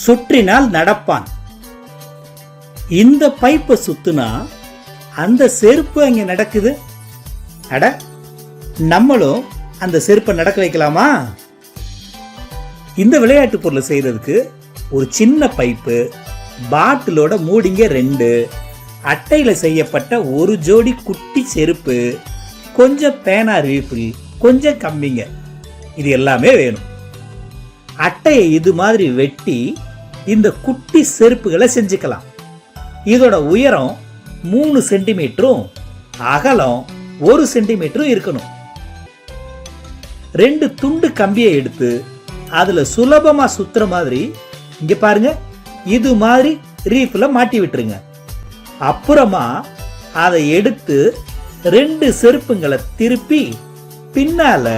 சுற்றினால் நடப்பான். இந்த பைப்பை சுத்துனா அந்த செருப்பு அங்க நடக்குது. அட, நம்மளும் அந்த செருப்பை நடக்க வைக்கலாமா? இந்த விளையாட்டு பொருளை செய்யறதுக்கு ஒரு சின்ன பைப்பு, பாட்டிலோட மூடிங்க 2, அட்டையில செய்யப்பட்ட ஒரு ஜோடி குட்டி செருப்பு, கொஞ்சம் பேனா ரீஃபில், கொஞ்சம் கம்பிங்க, இது எல்லாமே வேணும். அட்டையை இது மாதிரி வெட்டி இந்த குட்டி செருப்புகளை செஞ்சுக்கலாம். இதோட உயரம் 3 சென்டிமீட்டரும் அகலம் 1 சென்டிமீட்டரும் இருக்கணும். 2 துண்டு கம்பியை எடுத்து அதுல சுலபமா சுத்துற மாதிரி இங்க பாருங்க, இது மாதிரி ரீஃப்ல மாட்டி விட்டுருங்க. அப்புறமா அதை எடுத்து 2 செருப்புங்களை திருப்பி பின்னால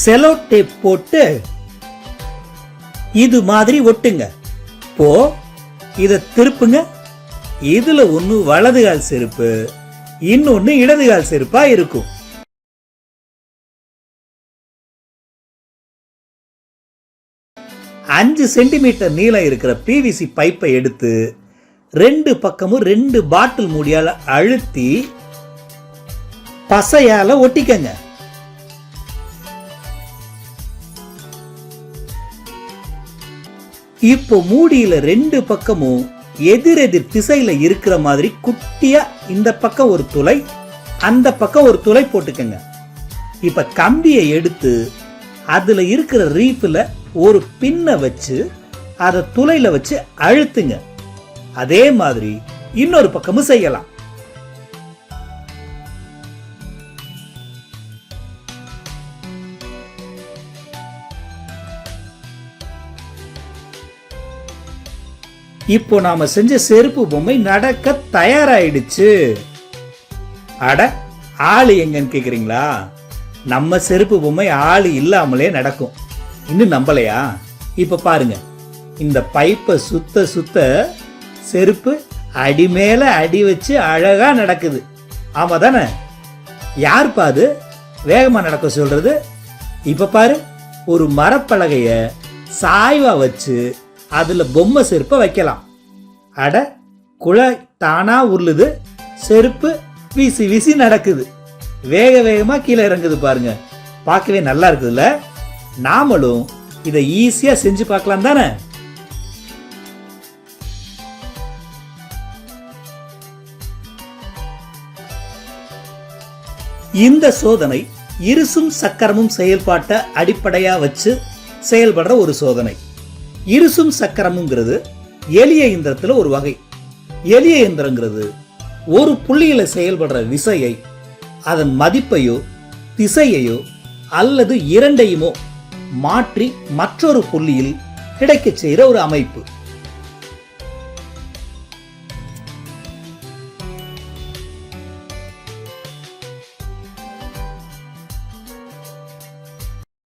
செலோ டேப் போட்டு இது மாதிரி ஒட்டுங்க. இப்போ இத திருப்புங்க. இதுல ஒன்னு வலதுகால் செருப்பு, இன்னொன்னு இடதுகால் செருப்பா இருக்கும். அஞ்சு சென்டிமீட்டர் நீளம் இருக்கிற பிவிசி பைப்பை எடுத்து 2 பக்கமும் 2 பாட்டில் மூடியால அழுத்தி பசையால ஒட்டிக்கங்க. இப்போ மூடியில 2 பக்கமும் எதிரெதிர் திசையில இருக்கிற மாதிரி குட்டியா இந்த பக்கம் ஒரு துளை, அந்த பக்கம் ஒரு துளை போட்டுக்கங்க. இப்ப கம்பியை எடுத்து அதுல இருக்கிற ரீஃப்ல ஒரு பின்ன வச்சு அதை துளையில வச்சு அழுத்துங்க. அதே மாதிரி இன்னொரு பக்கமும் செய்யலாம். இப்போ நாம செஞ்ச செருப்பு பொம்மை நடக்க தயாராயிடுச்சு. அட, ஆளு எங்கன்னு கேக்குறீங்களா? நம்ம செருப்பு பொம்மை ஆளு இல்லாமலே நடக்கும். இன்னும் நம்பலையா? இப்ப பாருங்க, இந்த பைப்பை சுத்த சுத்த செருப்பு அடி மேல அடி வச்சு அழகா நடக்குது. ஆமா தானே? யாருப்பா அது வேகமா நடக்க சொல்றது? இப்ப பாரு, ஒரு மரப்பலகைய சாய்வா வச்சு அதுல பொம்மை செருப்பை வைக்கலாம். அட, குழாய் தானா உருளுது, செருப்பு வீசி வீசி நடக்குது, வேக வேகமா கீழே இறங்குது. பாருங்க, பார்க்கவே நல்லா இருக்குதுல்ல? நாமளும் இதை ஈஸியா செஞ்சு பார்க்கலாம் தானே? இந்த சோதனை இருசும் சக்கரமும் செயல்பாட்டை அடிப்படையா வச்சு செயல்படுற ஒரு சோதனை. இருசும் சக்கரமுங்கிறது எளிய இயந்திரத்துல ஒரு வகை. எளிய இயந்திரங்கிறது ஒரு புள்ளியில செயல்படுற விசையை, அதன் மதிப்பையோ திசையையோ அல்லது இரண்டையுமோ மாற்றி மற்றொரு புள்ளியில் கிடைக்க செய்யற ஒரு அமைப்பு.